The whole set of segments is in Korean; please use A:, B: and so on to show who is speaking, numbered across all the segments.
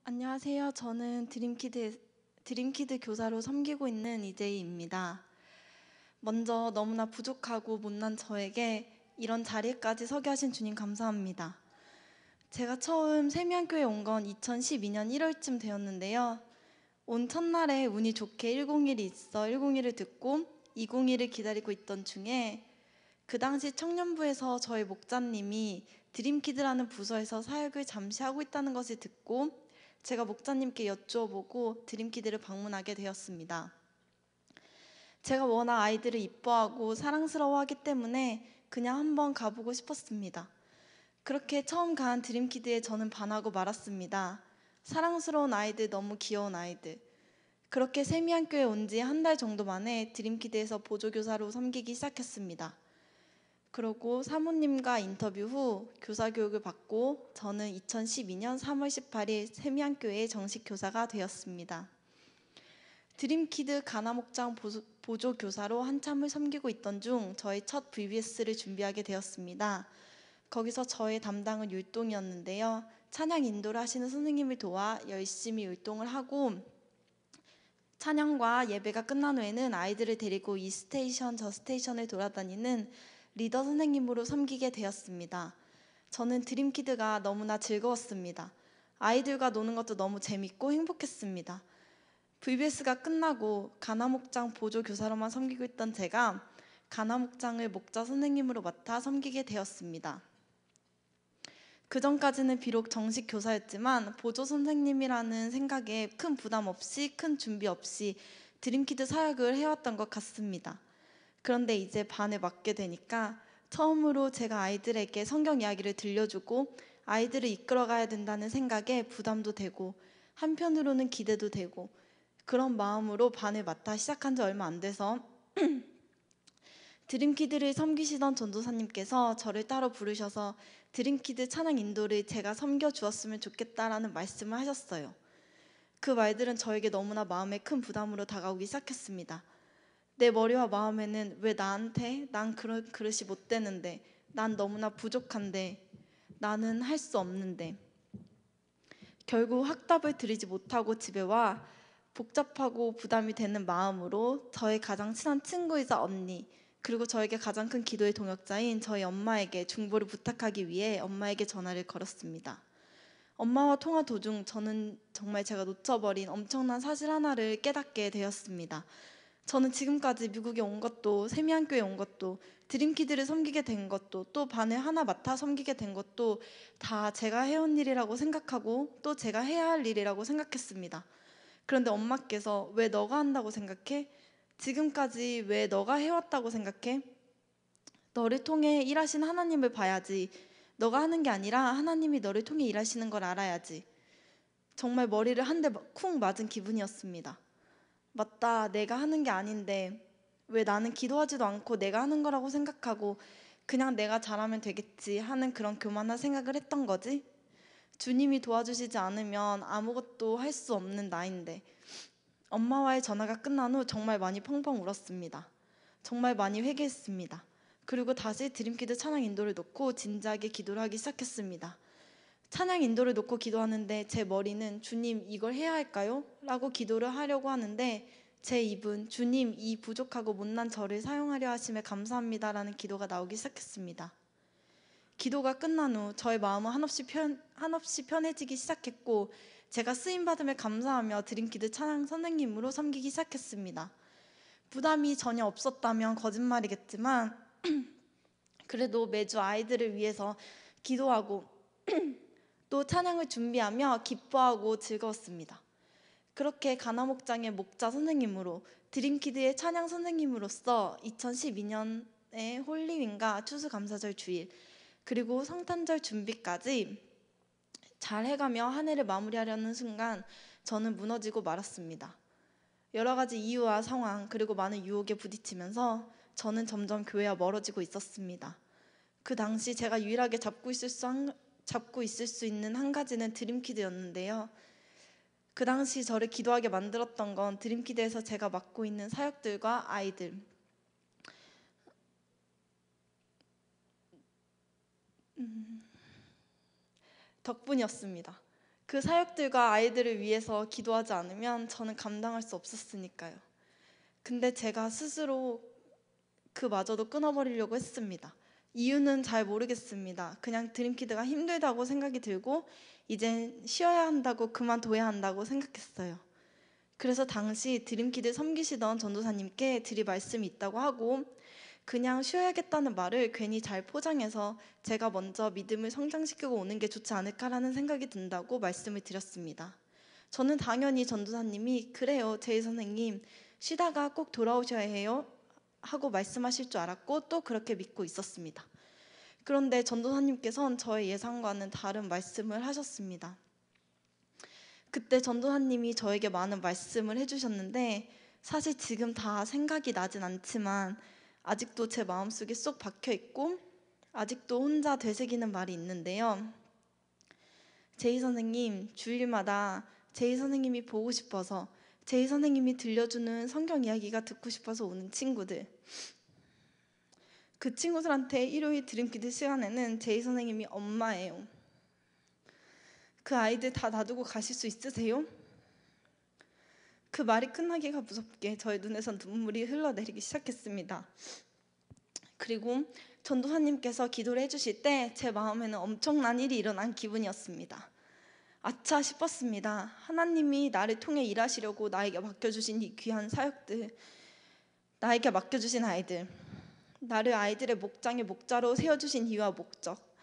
A: 안녕하세요. 저는 드림키드 교사로 섬기고 있는 이재희입니다. 먼저 너무나 부족하고 못난 저에게 이런 자리까지 서게 하신 주님 감사합니다. 제가 처음 세미한교회 온 건 2012년 1월쯤 되었는데요. 온 첫날에 운이 좋게 101이 있어 101을 듣고 201을 기다리고 있던 중에 그 당시 청년부에서 저희 목자님이 드림키드라는 부서에서 사역을 잠시 하고 있다는 것을 듣고 제가 목자님께 여쭈어보고 드림키드를 방문하게 되었습니다. 제가 워낙 아이들을 이뻐하고 사랑스러워하기 때문에 그냥 한번 가보고 싶었습니다. 그렇게 처음 간 드림키드에 저는 반하고 말았습니다. 사랑스러운 아이들, 너무 귀여운 아이들. 그렇게 세미한교회 온 지 한 달 정도 만에 드림키드에서 보조교사로 섬기기 시작했습니다. 그러고 사모님과 인터뷰 후 교사 교육을 받고 저는 2012년 3월 18일 세미한교회의 정식 교사가 되었습니다. 드림키드 가나목장 보조교사로 한참을 섬기고 있던 중 저의 첫 VBS를 준비하게 되었습니다. 거기서 저의 담당은 율동이었는데요. 찬양 인도를 하시는 선생님을 도와 열심히 율동을 하고 찬양과 예배가 끝난 후에는 아이들을 데리고 이 스테이션 저 스테이션을 돌아다니는 리더 선생님으로 섬기게 되었습니다. 저는 드림키드가 너무나 즐거웠습니다. 아이들과 노는 것도 너무 재밌고 행복했습니다. VBS가 끝나고 가나목장 보조교사로만 섬기고 있던 제가 가나목장을 목자 선생님으로 맡아 섬기게 되었습니다. 그 전까지는 비록 정식 교사였지만 보조 선생님이라는 생각에 큰 부담 없이 큰 준비 없이 드림키드 사역을 해왔던 것 같습니다. 그런데 이제 반에 맡게 되니까 처음으로 제가 아이들에게 성경 이야기를 들려주고 아이들을 이끌어가야 된다는 생각에 부담도 되고 한편으로는 기대도 되고 그런 마음으로 반에 맡아 시작한 지 얼마 안 돼서 드림키드를 섬기시던 전도사님께서 저를 따로 부르셔서 드림키드 찬양 인도를 제가 섬겨주었으면 좋겠다라는 말씀을 하셨어요. 그 말들은 저에게 너무나 마음에 큰 부담으로 다가오기 시작했습니다. 내 머리와 마음에는 왜 나한테? 난 그런 그릇이 못 되는데, 난 너무나 부족한데, 나는 할 수 없는데. 결국 확답을 드리지 못하고 집에 와 복잡하고 부담이 되는 마음으로 저의 가장 친한 친구이자 언니, 그리고 저에게 가장 큰 기도의 동역자인 저희 엄마에게 중보를 부탁하기 위해 엄마에게 전화를 걸었습니다. 엄마와 통화 도중 저는 정말 제가 놓쳐버린 엄청난 사실 하나를 깨닫게 되었습니다. 저는 지금까지 미국에 온 것도 세미한교회에 온 것도 드림키드를 섬기게 된 것도 또 반을 하나 맡아 섬기게 된 것도 다 제가 해온 일이라고 생각하고 또 제가 해야 할 일이라고 생각했습니다. 그런데 엄마께서 왜 너가 한다고 생각해? 지금까지 왜 너가 해왔다고 생각해? 너를 통해 일하신 하나님을 봐야지. 너가 하는 게 아니라 하나님이 너를 통해 일하시는 걸 알아야지. 정말 머리를 한 대 쿵 맞은 기분이었습니다. 맞다, 내가 하는 게 아닌데 왜 나는 기도하지도 않고 내가 하는 거라고 생각하고 그냥 내가 잘하면 되겠지 하는 그런 교만한 생각을 했던 거지? 주님이 도와주시지 않으면 아무것도 할 수 없는 나인데. 엄마와의 전화가 끝난 후 정말 많이 펑펑 울었습니다. 정말 많이 회개했습니다. 그리고 다시 드림키드 찬양 인도를 놓고 진지하게 기도를 하기 시작했습니다. 찬양 인도를 놓고 기도하는데 제 머리는 주님 이걸 해야 할까요? 라고 기도를 하려고 하는데 제 입은 주님 이 부족하고 못난 저를 사용하려 하심에 감사합니다 라는 기도가 나오기 시작했습니다. 기도가 끝난 후 저의 마음은 한없이 편해지기 시작했고 제가 쓰임받음에 감사하며 드림키드 찬양 선생님으로 섬기기 시작했습니다. 부담이 전혀 없었다면 거짓말이겠지만 그래도 매주 아이들을 위해서 기도하고 또 찬양을 준비하며 기뻐하고 즐거웠습니다. 그렇게 가나목장의 목자 선생님으로 드림키드의 찬양 선생님으로서 2012년에 홀리윈과 추수감사절 주일 그리고 성탄절 준비까지 잘 해가며 한 해를 마무리하려는 순간 저는 무너지고 말았습니다. 여러 가지 이유와 상황 그리고 많은 유혹에 부딪히면서 저는 점점 교회와 멀어지고 있었습니다. 그 당시 제가 유일하게 잡고 있을 수 있는 한 가지는 드림키드였는데요. 그 당시 저를 기도하게 만들었던 건 드림키드에서 제가 맡고 있는 사역들과 아이들 덕분이었습니다. 그 사역들과 아이들을 위해서 기도하지 않으면 저는 감당할 수 없었으니까요. 근데 제가 스스로 그마저도 끊어버리려고 했습니다. 이유는 잘 모르겠습니다. 그냥 드림키드가 힘들다고 생각이 들고 이젠 쉬어야 한다고, 그만둬야 한다고 생각했어요. 그래서 당시 드림키드 섬기시던 전도사님께 드릴 말씀이 있다고 하고 그냥 쉬어야겠다는 말을 괜히 잘 포장해서 제가 먼저 믿음을 성장시키고 오는 게 좋지 않을까라는 생각이 든다고 말씀을 드렸습니다. 저는 당연히 전도사님이 그래요, 제이 선생님 쉬다가 꼭 돌아오셔야 해요 하고 말씀하실 줄 알았고 또 그렇게 믿고 있었습니다. 그런데 전도사님께서는 저의 예상과는 다른 말씀을 하셨습니다. 그때 전도사님이 저에게 많은 말씀을 해주셨는데 사실 지금 다 생각이 나진 않지만 아직도 제 마음속에 쏙 박혀있고 아직도 혼자 되새기는 말이 있는데요. 제이 선생님, 주일마다 제이 선생님이 보고 싶어서 제이 선생님이 들려주는 성경 이야기가 듣고 싶어서 오는 친구들, 그 친구들한테 일요일 드림키드 시간에는 제이 선생님이 엄마예요. 그 아이들 다 놔두고 가실 수 있으세요? 그 말이 끝나기가 무섭게 저의 눈에선 눈물이 흘러내리기 시작했습니다. 그리고 전도사님께서 기도를 해주실 때 제 마음에는 엄청난 일이 일어난 기분이었습니다. 아차 싶었습니다. 하나님이 나를 통해 일하시려고 나에게 맡겨주신 이 귀한 사역들, 나에게 맡겨주신 아이들, 나를 아이들의 목장의 목자로 세워주신 이유와 목적,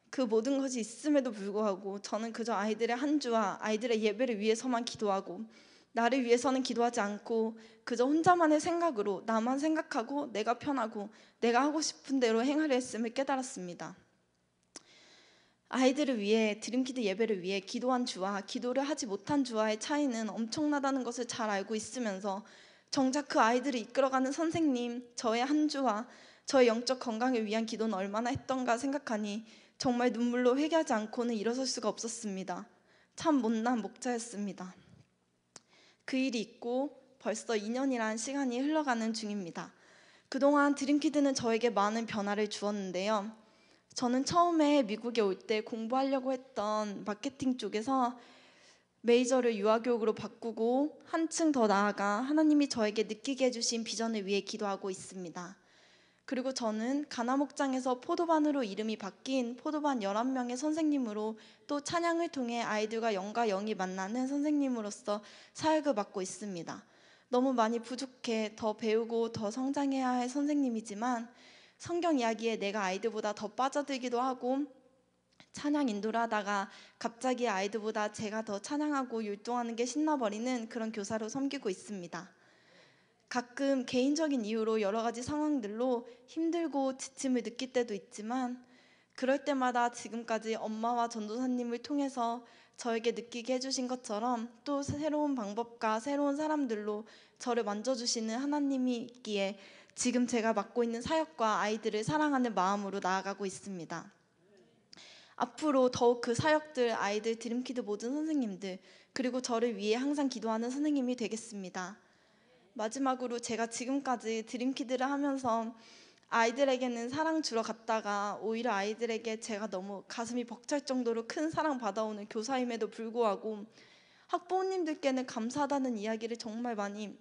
A: 그 모든 것이 있음에도 불구하고 저는 그저 아이들의 한 주와 아이들의 예배를 위해서만 기도하고 나를 위해서는 기도하지 않고 그저 혼자만의 생각으로 나만 생각하고 내가 편하고 내가 하고 싶은 대로 행하려 했음을 깨달았습니다. 아이들을 위해, 드림키드 예배를 위해 기도한 주와 기도를 하지 못한 주와의 차이는 엄청나다는 것을 잘 알고 있으면서 정작 그 아이들을 이끌어가는 선생님, 저의 한 주와 저의 영적 건강을 위한 기도는 얼마나 했던가 생각하니 정말 눈물로 회개하지 않고는 일어설 수가 없었습니다. 참 못난 목자였습니다. 그 일이 있고 벌써 2년이란 시간이 흘러가는 중입니다. 그동안 드림키드는 저에게 많은 변화를 주었는데요. 저는 처음에 미국에 올 때 공부하려고 했던 마케팅 쪽에서 메이저를 유아교육으로 바꾸고 한층 더 나아가 하나님이 저에게 느끼게 해주신 비전을 위해 기도하고 있습니다. 그리고 저는 가나 목장에서 포도반으로 이름이 바뀐 포도반 11명의 선생님으로 또 찬양을 통해 아이들과 영과 영이 만나는 선생님으로서 사역을 맡고 있습니다. 너무 많이 부족해 더 배우고 더 성장해야 할 선생님이지만 성경 이야기에 내가 아이들보다 더 빠져들기도 하고 찬양 인도를 하다가 갑자기 아이들보다 제가 더 찬양하고 율동하는 게 신나버리는 그런 교사로 섬기고 있습니다. 가끔 개인적인 이유로 여러 가지 상황들로 힘들고 지침을 느낄 때도 있지만 그럴 때마다 지금까지 엄마와 전도사님을 통해서 저에게 느끼게 해주신 것처럼 또 새로운 방법과 새로운 사람들로 저를 만져주시는 하나님이 있기에 지금 제가 맡고 있는 사역과 아이들을 사랑하는 마음으로 나아가고 있습니다. 앞으로 더욱 그 사역들, 아이들, 드림키드 모든 선생님들 그리고 저를 위해 항상 기도하는 선생님이 되겠습니다. 마지막으로 제가 지금까지 드림키드를 하면서 아이들에게는 사랑 주러 갔다가 오히려 아이들에게 제가 너무 가슴이 벅찰 정도로 큰 사랑 받아오는 교사임에도 불구하고 학부모님들께는 감사하다는 이야기를 정말 많이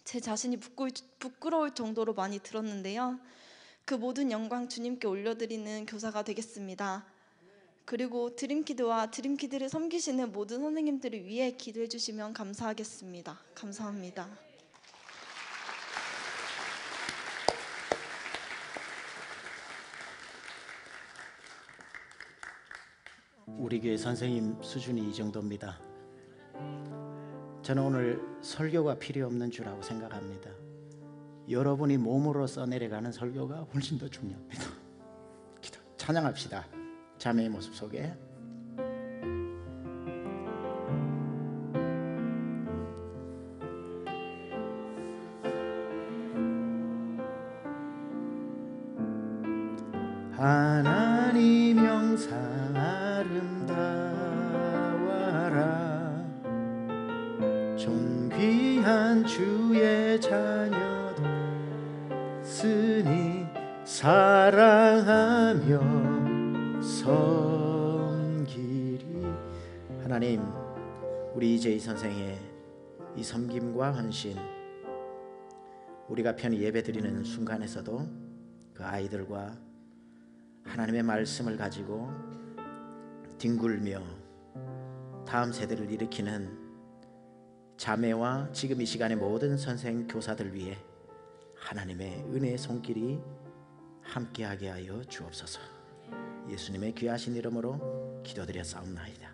A: 제 자신이 부끄러울 정도로 많이 들었는데요. 그 모든 영광 주님께 올려드리는 교사가 되겠습니다. 그리고 드림키드와 드림키드를 섬기시는 모든 선생님들을 위해 기도해 주시면 감사하겠습니다. 감사합니다.
B: 우리 교회 선생님 수준이 이 정도입니다. 저는 오늘 설교가 필요 없는 주라고 생각합니다. 여러분이 몸으로 써내려가는 설교가 훨씬 더 중요합니다. 기도, 찬양합시다. 자매의 모습 속에 하나님 영상 아름다워라 존귀한 주의 자녀도 쓰니 사랑하며 섬기리 하나님, 우리 이재희 선생의 이 섬김과 헌신, 우리가 편히 예배드리는 순간에서도 그 아이들과 하나님의 말씀을 가지고 뒹굴며 다음 세대를 일으키는 자매와 지금 이 시간의 모든 선생 교사들 위해 하나님의 은혜의 손길이 함께하게 하여 주옵소서. 예수님의 귀하신 이름으로 기도드려 싸움나이다.